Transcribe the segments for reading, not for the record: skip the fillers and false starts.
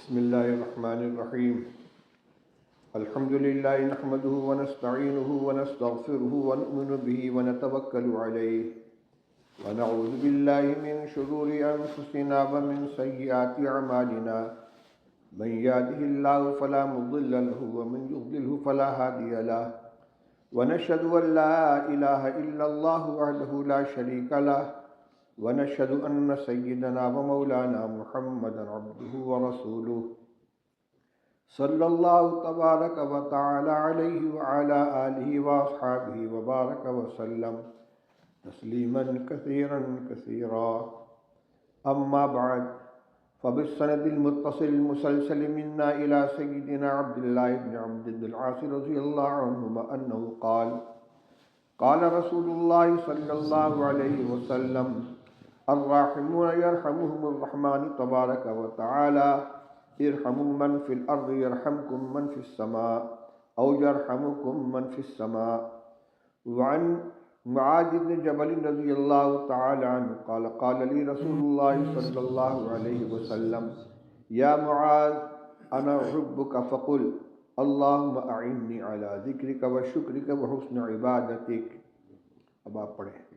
بسم الله الرحمن الرحيم. الحمد لله نحمده ونستعينه ونستغفره ونؤمن به ونتوكل عليه ونعوذ بالله من شرور أنفسنا ومن سيئات أعمالنا. من يهده الله فلا مضل له ومن يضلله فلا هادي له. ونشهد أن لا إله إلا الله وحده لا شريك له ونشهد أن سيدنا ومولانا محمدا عبده ورسوله صلى الله تبارك وتعالى عليه وعلى آله وأصحابه وبارك وسلم تسليما كثيرا كثيرا. أما بعد، فبالسند المتصل المسلسل منا إلى سيدنا عبد الله بن عمرو بن العاص رضي الله عنهما أنه قال: قال رسول الله صلى الله عليه وسلم: الراحمون يرحمهم الرحمن تبارك وتعالى ارحموا من في الأرض يرحمكم من في السماء أو يرحمكم من في السماء. وعن معاذ بن جبل رضي الله تعالى عنه قال: قال لي رسول الله صلى الله عليه وسلم: يا معاذ أنا أحبك فقل اللهم أعني على ذكرك وشكرك وحسن عبادتك. اب آپ پڑھیں.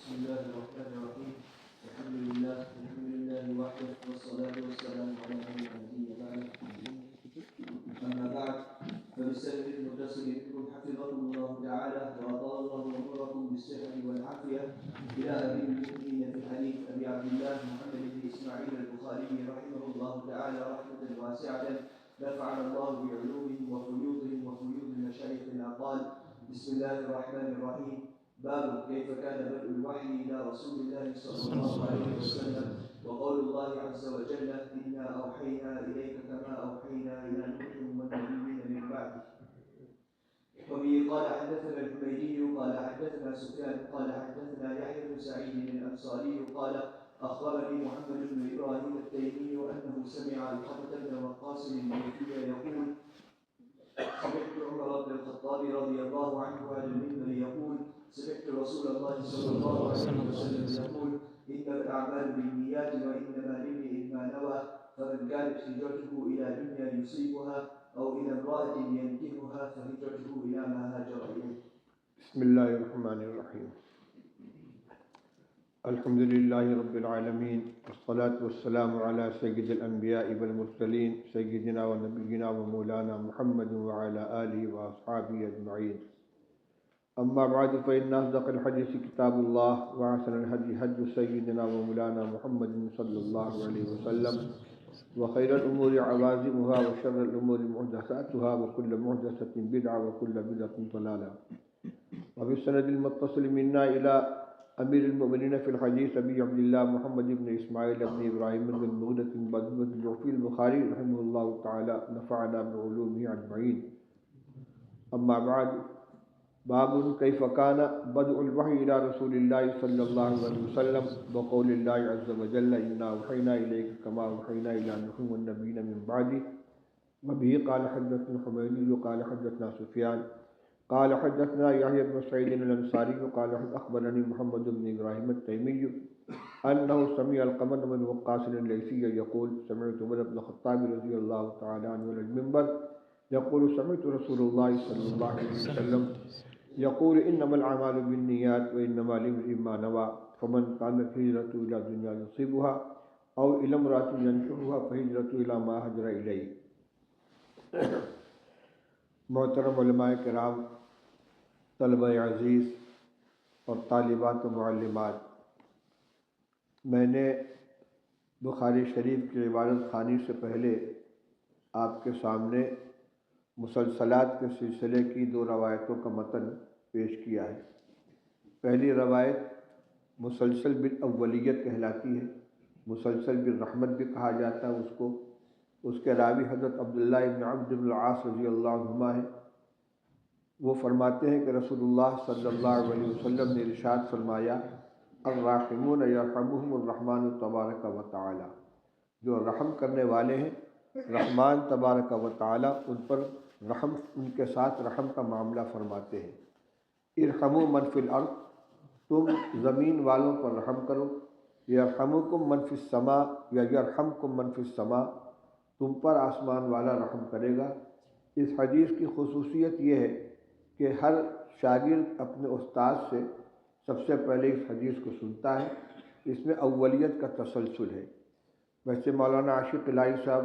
بسم الله الرحمن الرحيم. الحمد لله وحده والصلاة والسلام على من لا نبي بعده. أما بعد، فبالسند المتصل بكم حفظكم الله تعالى وأطال الله عمركم بالصحة والعافية إلى أمير المؤمنين في الحديث أبي عبد الله محمد بن إسماعيل البخاري رحمه الله تعالى رحمة واسعة نفعنا الله بعلومهم وفيوضهم وفيوض مشايخنا. قال: بسم الله الرحمن الرحيم. باب كيف كان بدء الوحي إلى رسول الله صلى الله عليه وسلم، وقول الله عز وجل: إنا أوحينا إليك كما أوحينا إلى نوح والنبيين من بعده. وبه قال حدثنا الحميدي قال حدثنا سفيان قال حدثنا يحيى بن سعيد الأنصاري قال أخبرني محمد بن إبراهيم التيمي أنه سمع الحسن بن وقاص المالكي يقول: سمعت عمر بن الخطاب رضي الله عنه على المنبر يقول: سمعت رسول الله صلى الله عليه وسلم يقول: إنما الأعمال بالنيات وإنما لامرئ ما نوى، فمن كانت هجرته إلى دنيا يصيبها أو إلى امرأة ينكحها فهجرته إلى ما هاجر إليه. بسم الله الرحمن الرحيم. الحمد لله رب العالمين، والصلاة والسلام على سيد الأنبياء والمرسلين سيدنا ونبينا ومولانا محمد وعلى آله وأصحابه أجمعين. أما بعد، فإن أصدق الحديث كتاب الله، وأحسن الهدي هدي سيدنا ومولانا محمد صلى الله عليه وسلم، وخير الأمور عوازمها وشر الأمور محدثاتها وكل محدثة بدعة وكل بدعة ضلالة. وبالسند المتصل منا إلى أمير المؤمنين في الحديث أبي عبد الله محمد بن إسماعيل بن إبراهيم بن مغنة بن جعفي البخاري رحمه الله تعالى نفعنا بعلومه أجمعين. أما بعد، باب كيف كان بدء الوحي إلى رسول الله صلى الله عليه وسلم، وقول الله عز وجل: إنا أوحينا إليك كما أوحينا إلى نوح والنبيين من بعده. وبه قال حدثنا الحميدي قال حدثنا سفيان قال حدثنا يحيى بن سعيد الأنصاري قال أخبرني محمد بن إبراهيم التيمي أنه سمع القمر بن وقاص الليثي يقول: سمعت عمر بن الخطاب رضي الله تعالى عنه على المنبر يقول: سمعت رسول الله صلى الله عليه وسلم يقول: إنما الأعمال بالنيات وإنما لامرئ ما نوى، فمن كانت هجرته إلى دنيا يصيبها أو إلى امرأة ينكحها فهجرته إلى ما هاجر إليه. محترم علماء کرام، طلبہ عزیز اور طالبات و معلمات، میں نے بخاری شریف کی عبادت خوانی سے پہلے آپ کے سامنے مسلسلات کے سلسلے کی 2 روایتوں کا متن پیش کیا ہے. پہلی روایت مسلسل بالاولیت کہلاتی ہے، مسلسل بالرحمت بھی کہا جاتا ہے اس کو. اس کے راوی حضرت عبداللہ ابن عمرو بن العاص رضی اللہ عنہما ہے. وہ فرماتے ہیں کہ رسول اللہ صلی اللہ علیہ وسلم نے ارشاد فرمایا: الراحمون یرحمہم الرحمن تبارک و تعالی. جو رحم کرنے والے ہیں، رحمان تبارک و تعالی ان پر رحم، ان کے ساتھ رحم کا معاملہ فرماتے ہیں. ارحموا من فی الارض، تم زمین والوں پر رحم کرو، یرحمکم من فی السماء یا یرحمکم من فی السماء، تم پر آسمان والا رحم کرے گا۔ اس حدیث کی خصوصیت یہ ہے کہ ہر شاگرد اپنے استاد سے سب سے پہلے اس حدیث کو سنتا ہے، اس میں اولیت کا تسلسل ہے۔ ویسے مولانا عاشق الہی صاحب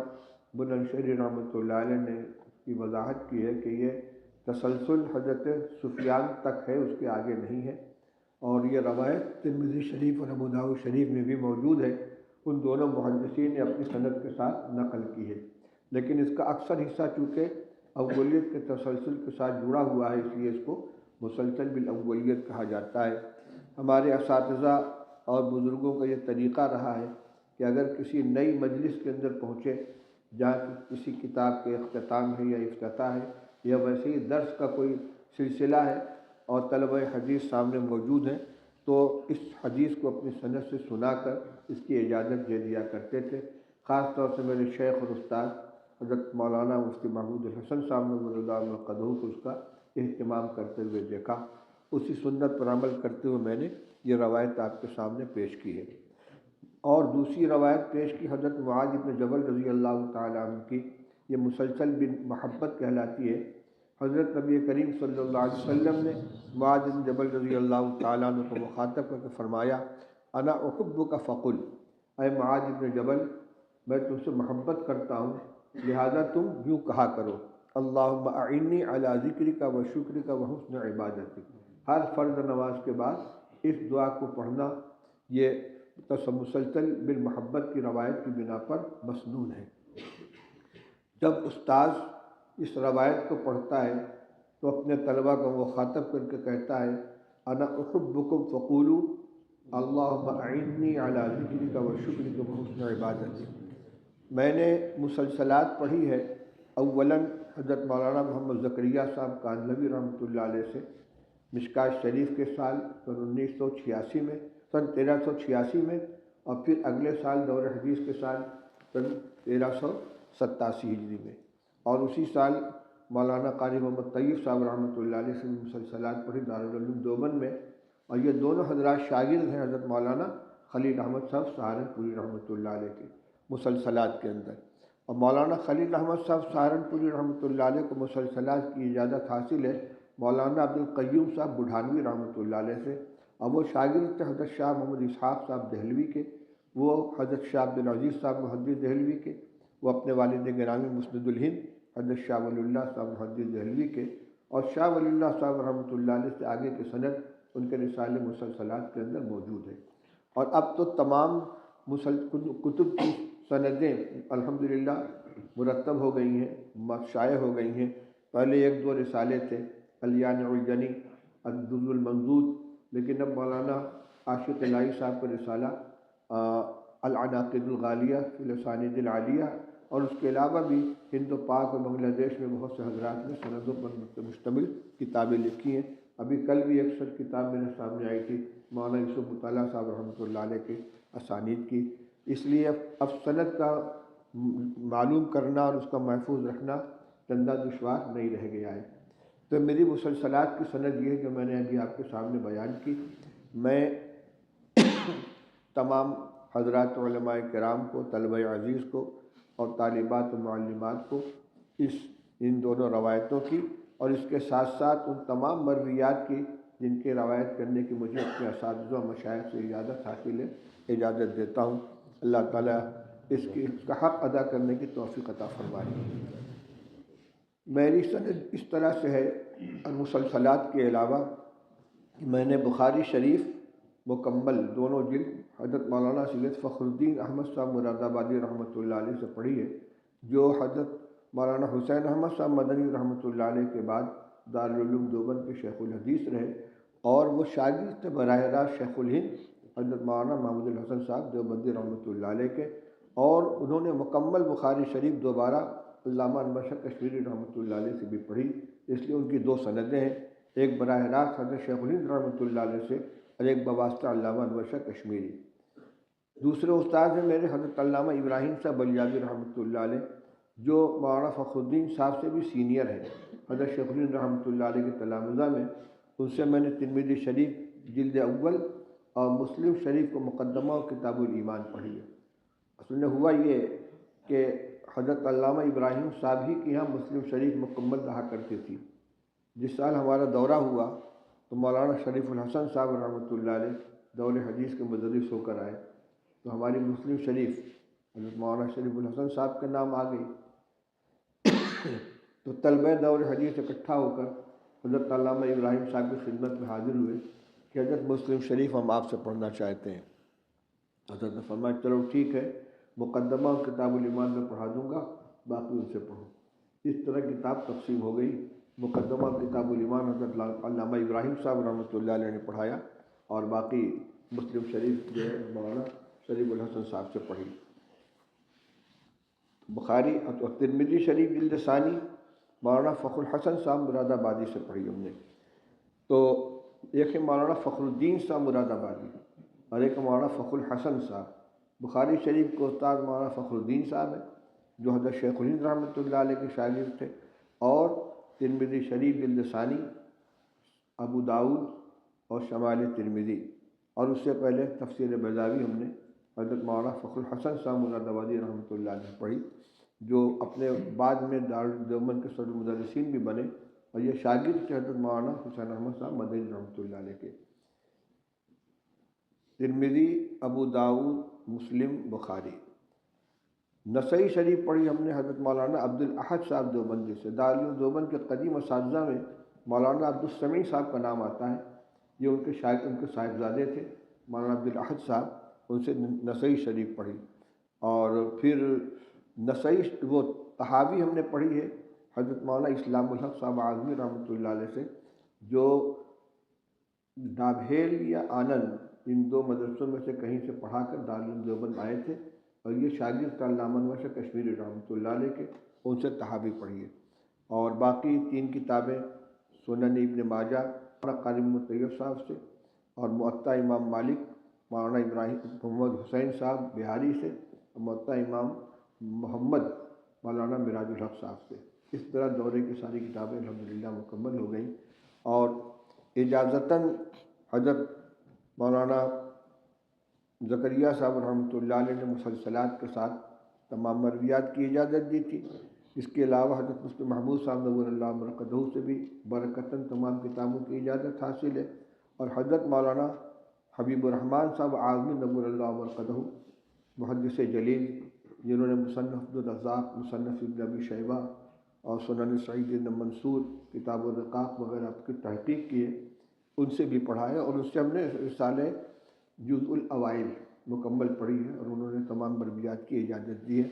بلند شہری رحمۃ اللہ علیہ نے کی وضاحت کی ہے کہ یہ تسلسل حضرت سفیان تک ہے، اس کے آگے نہیں ہے، اور یہ روایت ترمذی شریف اور ابو داؤد شریف میں بھی موجود ہے۔ ان دونوں محدثین نے اپنی سند کے ساتھ نقل کی ہے، لیکن اس کا اکثر حصہ چونکہ اولیت کے تسلسل کے ساتھ جڑا ہوا ہے، اس لیے اس کو مسلسل بالاولیت کہا جاتا ہے۔ ہمارے اساتذہ اور بزرگوں کا یہ طریقہ رہا ہے کہ اگر کسی نئی مجلس کے اندر پہنچے جہاں کسی کتاب کے اختتام ہے یا افتتاح ہے یا ویسے ہی درس کا کوئی سلسلہ ہے اور طلبہ حدیث سامنے موجود ہیں، تو اس حدیث کو اپنی سند سے سنا کر اس کی اجازت دے دیا کرتے تھے۔ خاص طور سے میرے شیخ اور استاد حضرت مولانا مفتی محمود الحسن صاحب نے رضی اللہ عنہ قدہ کو اس کا اہتمام کرتے ہوئے دیکھا۔ اسی سنت پر عمل کرتے ہوئے میں نے یہ روایت آپ کے سامنے پیش کی ہے۔ اور دوسری روایت پیش کی حضرت معاذ بن جبل رضی اللہ تعالیٰ عنہ کی، یہ مسلسل بن محبت کہلاتی ہے۔ حضرت نبی کریم صلی اللہ علیہ وسلم نے معاذ بن جبل رضی اللہ تعالیٰ عنہ کو مخاطب کر کے فرمایا، انا احبک فقل، اے معاذ بن جبل، میں تم سے محبت کرتا ہوں، لہذا تم یوں کہا کرو، اللہم اعنی علی ذکرک و شکرک و حسن عبادتک۔ ہر فرض نماز کے بعد اس دعا کو پڑھنا یہ مسلسل بالمحبت کی روایت کی بنا پر مسنون ہے۔ جب استاذ اس روایت کو پڑھتا ہے تو اپنے طلبہ کو مخاطب کر کے کہتا ہے، انا احبکم فقولوا اللہم اعنی علی ذکرک و شکرک و حسن عبادتک۔ میں نے مسلسلات پڑھی ہے، اولاً حضرت مولانا محمد زکریا صاحب کاندھلوی رحمۃ اللہ علیہ سے مشکات شریف کے سال سن 1986 میں، سن 1386 میں، اور پھر اگلے سال دور حدیث کے سال سن 1387 ہجری میں، اور اسی سال مولانا قاری محمد طیب صاحب رحمۃ اللہ علیہ سے مسلسلات پڑھی دارالعلوم دیوبند میں، اور یہ دونوں حضرات شاگرد ہیں حضرت مولانا خلیل احمد صاحب سہارنپوری رحمۃ اللہ علیہ کے مسلسلات کے اندر۔ اور مولانا خلیل احمد صاحب سہارنپوری رحمۃ اللہ علیہ کو مسلسلات کی اجازت حاصل ہے مولانا عبدالقیوم صاحب بڑھانوی رحمۃ اللہ علیہ سے، اور وہ شاگرد تھے حضرت شاہ محمد اسحاق صاحب دہلوی کے، وہ حضرت شاہ عبدالعزیز صاحب محدث دہلوی کے، وہ اپنے والد گرامی مسند الہند حضرت شاہ ولی اللہ صاحب محدث دہلوی کے، اور شاہ ولی اللہ صاحب رحمۃ اللہ علیہ سے آگے کے سند ان کے رسالے مسلسلات کے اندر موجود ہے۔ اور اب تو تمام کتب کی سندیں الحمدللہ مرتب ہو گئی ہیں، شائع ہو گئی ہیں۔ پہلے ایک دو رسالے تھے، الیانع الجنی، الدر المنضود، لیکن اب مولانا عاشق الہی صاحب کا رسالہ العناقد الغالیہ فی الاسانید العالیہ، اور اس کے علاوہ بھی ہند و پاک اور بنگلہ دیش میں بہت سے حضرات نے سندوں پر مشتمل کتابیں لکھی ہیں۔ ابھی کل بھی ایک سر کتاب میرے سامنے آئی تھی مولانا یوسف مطالعہ صاحب رحمۃ اللہ علیہ کے اسانید کی۔ اس لیے اب سند کا معلوم کرنا اور اس کا محفوظ رکھنا چندہ دشوار نہیں رہ گیا ہے۔ تو میری مسلسلات کی سند یہ ہے جو میں نے ابھی آپ کے سامنے بیان کی۔ میں تمام حضرات علماء کرام کو، طلبہ عزیز کو اور طالبات و معلمات کو ان دونوں روایتوں کی اور اس کے ساتھ ساتھ ان تمام مرویات کی جن کے روایت کرنے کی مجھے اپنے اساتذہ و مشائخ سے اجازت حاصل ہے، اجازت دیتا ہوں۔ اللہ تعالیٰ اس کا حق ادا کرنے کی توفیق عطا فرمائے۔ میری سند اس طرح سے ہے مسلسلات کے علاوہ کہ میں نے بخاری شریف مکمل دونوں جلد حضرت مولانا سید فخر الدین احمد صاحب مراد آبادی رحمۃ اللہ علیہ سے پڑھی ہے، جو حضرت مولانا حسین احمد صاحب مدنی رحمۃ اللہ علیہ کے بعد دارالعلوم دیوبند کے شیخ الحدیث رہے، اور وہ شاگرد تھے براہ راست شیخ الہند حضرت مولانا محمود الحسن صاحب دیوبندی رحمۃ اللہ علیہ کے، اور انہوں نے مکمل بخاری شریف دوبارہ علامہ انور شاہ کشمیری رحمۃ اللہ علیہ سے بھی پڑھی، اس لیے ان کی دو سندیں ہیں، ایک براہ راست حضرت شیخ الہند رحمۃ اللہ علیہ سے اور ایک بواسطہ علامہ انور شاہ کشمیری۔ دوسرے استاد ہیں میرے حضرت علامہ ابراہیم صاحب بلیاوی رحمۃ اللہ علیہ، جو مولانا فخر الدین صاحب سے بھی سینئر ہیں، حضرت شیخ الہند رحمۃ اللہ علیہ کے تلامذہ میں۔ ان سے میں نے ترمذی شریف جلد اول اور مسلم شریف کو مقدمہ اور کتاب الایمان پڑھی ہے۔ اصل میں ہوا یہ کہ حضرت علامہ ابراہیم صاحب ہی کے یہاں مسلم شریف مکمل رہا کرتی تھی۔ جس سال ہمارا دورہ ہوا تو مولانا شریف الحسن صاحب رحمۃ اللہ علیہ دور حدیث کے مدرس ہو کر آئے، تو ہماری مسلم شریف حضرت مولانا شریف الحسن صاحب کے نام آ گئی۔ تو طلبہ دور حدیث اکٹھا ہو کر حضرت علامہ ابراہیم صاحب کی خدمت میں حاضر ہوئے کہ حضرت مسلم شریف ہم آپ سے پڑھنا چاہتے ہیں۔ حضرت نے فرمایا چلو ٹھیک ہے، مقدمہ اور کتاب الایمان میں پڑھا دوں گا، باقی ان سے پڑھو۔ اس طرح کتاب تقسیم ہو گئی۔ مقدمہ اور کتاب الایمان حضرت علامہ ابراہیم صاحب رحمۃ اللہ علیہ نے پڑھایا اور باقی مسلم شریف جو ہے مولانا شریف الحسن صاحب سے پڑھی۔ بخاری اور ترمذی شریف جلد ثانی مولانا فخر الحسن صاحب مراد آبادی سے پڑھی ہم نے۔ تو ایک ہے مولانا فخر الدین صاحب مراد آبادی اور ایک مولانا فخر الحسن صاحب۔ بخاری شریف کو استاد مولانا فخر الدین صاحب ہیں جو حضرت شیخ الہند رحمۃ اللہ علیہ کے شاگرد تھے، اور ترمذی شریف جلد ثانی، ابو داؤد اور شمائل ترمذی، اور اس سے پہلے تفسیر بیضاوی ہم نے حضرت مولانا فخر الحسن صاحب مراد آبادی رحمۃ اللہ علیہ پڑھی، جو اپنے بعد میں دارالدیوبند کے صدر مدرسین بھی بنے، اور یہ شاگرد تھے حضرت مولانا حسین احمد صاحب مدنی رحمۃ اللہ علیہ کے۔ ترمذی، ابو داؤد، مسلم، بخاری۔ نسائی شریف پڑھی ہم نے حضرت مولانا عبد الاحد صاحب دیوبندی سے۔ دارالعلوم دیوبند کے قدیم اساتذہ میں مولانا عبد السمیع صاحب کا نام آتا ہے، یہ ان کے صاحبزادے تھے مولانا عبد الاحد صاحب، ان سے نسائی شریف پڑھی۔ اور پھر نسائی وہ تحاوی ہم نے پڑھی ہے حضرت مولانا اسلام الحق صاحب اعظمی رحمۃ اللہ علیہ سے، جو ڈابھیل یا آنند ان دو مدرسوں میں سے کہیں سے پڑھا کر دارالعلوم دیوبند آئے تھے، اور یہ شاگرد تھا علامہ انور شاہ کشمیری رحمۃ اللہ علیہ کے، ان سے تحاوی پڑھی ہے۔ اور باقی 3 کتابیں سنن ابن ماجہ مولانا قاری طیب صاحب سے، اور موطا امام مالک مولانا ابراہیم محمد حسین صاحب بہاری سے، اور موطا امام محمد مولانا مراج الحق صاحب سے۔ اس طرح دورے کی ساری کتابیں الحمدللہ مکمل ہو گئیں، اور اجازتاً حضرت مولانا زکریا صاحب رحمۃ اللہ علیہ نے مسلسلات کے ساتھ تمام مرویات کی اجازت دی تھی۔ اس کے علاوہ حضرت مفتی محمود صاحب نور اللہ مرقدہ سے بھی برکتاً تمام کتابوں کی اجازت حاصل ہے، اور حضرت مولانا حبیب الرحمن صاحب اعظمی نور اللہ مرقدہ محدث جلیل، جنہوں نے مصنف عبدالرزاق، مصنف ابن ابی شیبہ اور سنن سعید بن منصور، کتاب الرقاق وغیرہ کی تحقیق کی ہے، ان سے بھی پڑھا ہے، اور اس سے ہم نے رسالہ جزء الاوائل مکمل پڑھی ہے، اور انہوں نے تمام مرویات کی اجازت دی ہے۔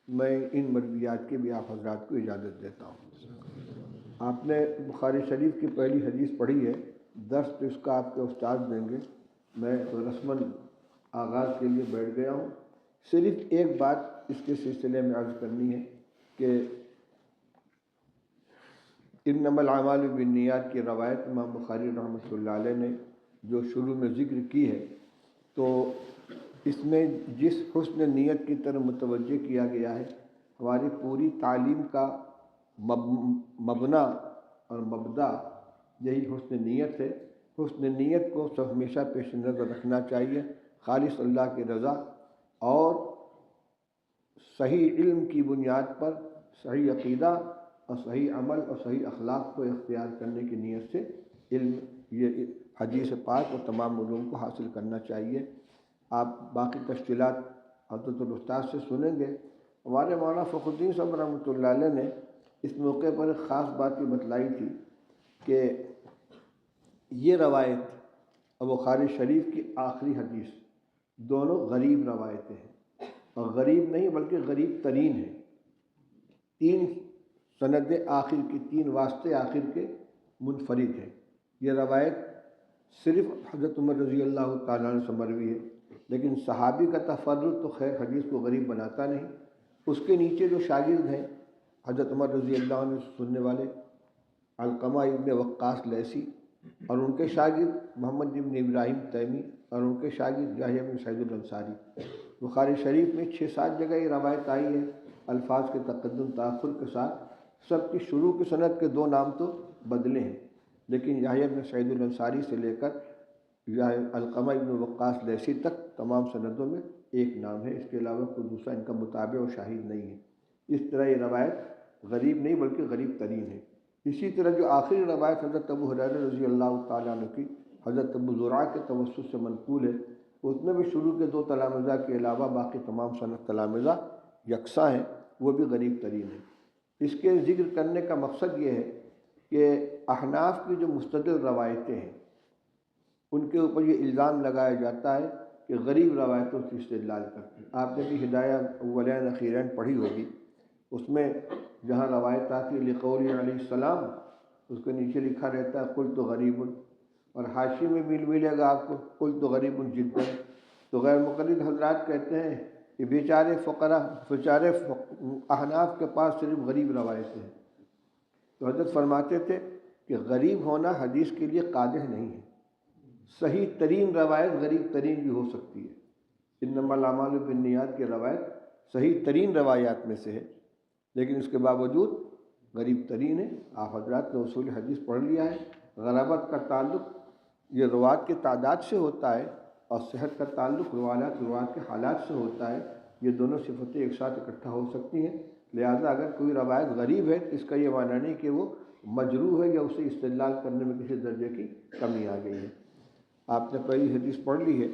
میں ان مرویات کی بھی آپ حضرات کو اجازت دیتا ہوں۔ آپ نے بخاری شریف کی پہلی حدیث پڑھی ہے، درس تو اس کا آپ کے استاد دیں گے، میں تو رسماً آغاز کے لیے بیٹھ گیا ہوں۔ صرف ایک بات اس کے سلسلے میں عرض کرنی ہے کہ انما الاعمال بالنیات کی روایت امام بخاری رحمۃ اللہ علیہ نے جو شروع میں ذکر کی ہے، تو اس میں جس حسن نیت کی طرف متوجہ کیا گیا ہے، ہماری پوری تعلیم کا مبنا اور مبدا یہی حسن نیت ہے۔ حسن نیت کو سب ہمیشہ پیش نظر رکھنا چاہیے، خالص اللہ کی رضا اور صحیح علم کی بنیاد پر صحیح عقیدہ اور صحیح عمل اور صحیح اخلاق کو اختیار کرنے کی نیت سے علم، یہ حدیث پاک اور تمام علوم کو حاصل کرنا چاہیے۔ آپ باقی تفصیلات حضرت الاستاذ سے سنیں گے۔ ہمارے مولانا فخر الدین صاحب رحمۃ اللہ علیہ نے اس موقع پر ایک خاص بات یہ بتلائی تھی کہ یہ روایت اور بخاری شریف کی آخری حدیث دونوں غریب روایتیں ہیں، اور غریب نہیں بلکہ غریب ترین ہیں۔ 3 سند آخر کی، 3 واسطے آخر کے منفرد ہیں۔ یہ روایت صرف حضرت عمر رضی اللہ تعالیٰ عنہ سے مروی ہے، لیکن صحابی کا تفرد تو خیر حدیث کو غریب بناتا نہیں۔ اس کے نیچے جو شاگرد ہیں حضرت عمر رضی اللہ عنہ سے سننے والے علقمہ ابن وقاص لیثی، اور ان کے شاگرد محمد ابن ابراہیم تیمی، اور ان کے شاگرد یحییٰ بن سعید الانصاری۔ بخاری شریف میں 6-7 جگہ یہ روایت آئی ہے الفاظ کے تقدم تاخر کے ساتھ۔ سب کی شروع کی سند کے 2 نام تو بدلے ہیں، لیکن یحییٰ بن سعید الانصاری سے لے کر یا علقمہ ابن وقاص لیثی تک تمام سندوں میں ایک نام ہے، اس کے علاوہ کوئی دوسرا ان کا متابع و شاہد نہیں ہے۔ اس طرح یہ روایت غریب نہیں بلکہ غریب ترین ہے۔ اسی طرح جو آخری روایت حضرت ابو ہریرہ رضی اللہ تعالیٰ عنہ کی حضرت ابو زرعہ کے توسط سے منقول ہے، اس میں بھی شروع کے 2 تلامذہ کے علاوہ باقی تمام سند تلامذہ یکساں ہیں، وہ بھی غریب ترین ہے۔ اس کے ذکر کرنے کا مقصد یہ ہے کہ احناف کی جو مستدل روایتیں ہیں ان کے اوپر یہ الزام لگایا جاتا ہے کہ غریب روایتوں سے استدلال کرتے ہیں۔ آپ نے بھی ہدایہ اولین اخیرین پڑھی ہوگی، اس میں جہاں روایت آتی ہے لقول علیہ السلام، اس کے نیچے لکھا رہتا ہے قلت غریب، اور حاشی میں بھی ملے گا آپ کو قلت غریب جدا۔ تو غیر مقلد حضرات کہتے ہیں کہ بیچارے احناف کے پاس صرف غریب روایتیں ہیں۔ تو حضرت فرماتے تھے کہ غریب ہونا حدیث کے لیے قادح نہیں ہے، صحیح ترین روایت غریب ترین بھی ہو سکتی ہے۔ انما الاعمال بالنیات کی روایت صحیح ترین روایات میں سے ہے، لیکن اس کے باوجود غریب ترین ہے۔ آپ حضرات نے اصول حدیث پڑھ لیا ہے، غرابت کا تعلق یہ روات کی تعداد سے ہوتا ہے، اور صحت کا تعلق روات کے حالات سے ہوتا ہے۔ یہ دونوں صفتیں ایک ساتھ اکٹھا ہو سکتی ہیں، لہٰذا اگر کوئی روایت غریب ہے تو اس کا یہ معنی نہیں کہ وہ مجروح ہے یا اسے استدلال کرنے میں کسی درجے کی کمی آ گئی ہے۔ آپ نے پہلی حدیث پڑھ لی ہے،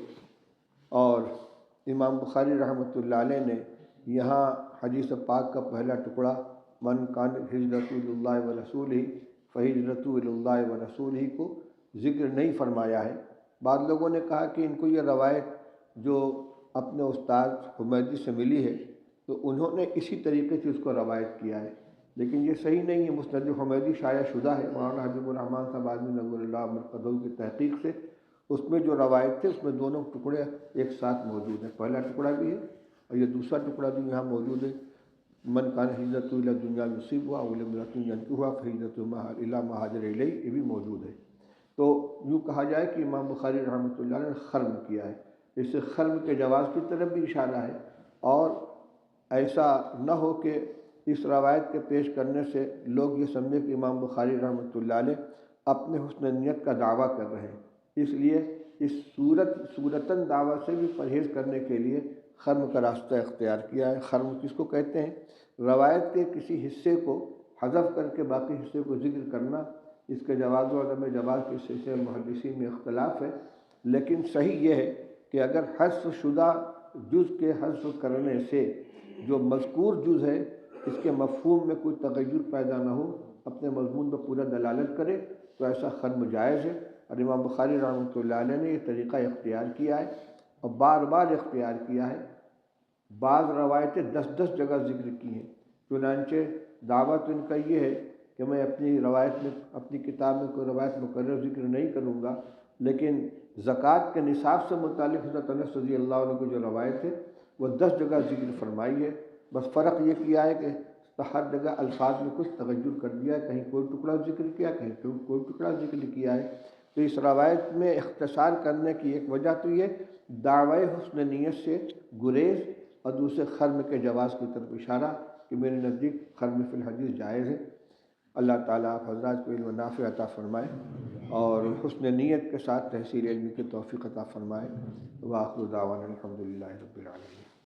اور امام بخاری رحمۃ اللہ علیہ نے یہاں حدیث پاک کا پہلا ٹکڑا من کان ہجرتہ الی اللہ ورسولہ فہجرتہ الی اللہ ورسولہ کو ذکر نہیں فرمایا ہے۔ بعض لوگوں نے کہا کہ ان کو یہ روایت جو اپنے استاد حمیدی سے ملی ہے تو انہوں نے اسی طریقے سے اس کو روایت کیا ہے، لیکن یہ صحیح نہیں ہے۔ مسند حمیدی شائع شدہ ہے، مولانا حبیب الرحمن صاحب آدمی نور اللہ مرقدہ کی تحقیق سے اس میں جو روایت تھے اس میں دونوں ٹکڑے ایک ساتھ موجود ہیں، پہلا ٹکڑا بھی ہے اور یہ دوسرا ٹکڑا بھی یہاں موجود ہے۔ من کان ہجرتہ الی الدنیا یصیبها او امرأۃ ینکحها فہجرتہ الی ما ہاجر الیہ، یہ بھی موجود ہے۔ تو یوں کہا جائے کہ امام بخاری رحمۃ اللہ علیہ نے خرم کیا ہے، اس سے خرم کے جواز کی طرف بھی اشارہ ہے، اور ایسا نہ ہو کہ اس روایت کے پیش کرنے سے لوگ یہ سمجھے کہ امام بخاری رحمۃ اللہ علیہ اپنے حسن نیت کا دعویٰ کر رہے ہیں، اس لیے اس صورتاً دعویٰ سے بھی پرہیز کرنے کے لیے خرم کا راستہ اختیار کیا ہے۔ خرم کس کو کہتے ہیں؟ روایت کے کسی حصے کو حذف کر کے باقی حصے کو ذکر کرنا۔ اس کے جواز و عدم جواز کے سلسلے میں محدثین میں اختلاف ہے، لیکن صحیح یہ ہے کہ اگر حذف شدہ جز کے حذف کرنے سے جو مذکور جز ہے اس کے مفہوم میں کوئی تغیر پیدا نہ ہو، اپنے مضمون پر پورا دلالت کرے، تو ایسا خرم جائز ہے، اور امام بخاری رحمۃ اللہ علیہ نے یہ طریقہ اختیار کیا ہے اور بار بار اختیار کیا ہے۔ بعض روایتیں 10 جگہ ذکر کی ہیں، چنانچہ دعویٰ تو ان کا یہ ہے کہ میں اپنی روایت میں اپنی کتاب میں کوئی روایت مقرر ذکر نہیں کروں گا، لیکن زکوٰۃ کے نصاب سے متعلق حضرت انس رضی اللہ عنہ کی جو روایت ہے وہ 10 جگہ ذکر فرمائی ہے۔ بس فرق یہ کیا ہے کہ ہر جگہ الفاظ میں کچھ تغیر کر دیا ہے، کہیں کوئی ٹکڑا ذکر کیا، کہیں کوئی ٹکڑا ذکر کیا ہے۔ تو اس روایت میں اختصار کرنے کی ایک وجہ تو یہ دعوی حسن نیت سے گریز، اور دوسرے خرم کے جواز کی طرف اشارہ کہ میرے نزدیک خرم فی الحدیث جائز ہے۔ اللہ تعالیٰ آپ حضرات کو علم نافع عطا فرمائے اور حسن نیت کے ساتھ تحصیل علم کی توفیق عطا فرمائے۔ وآخر دعوانا الحمدللہ رب العالمین۔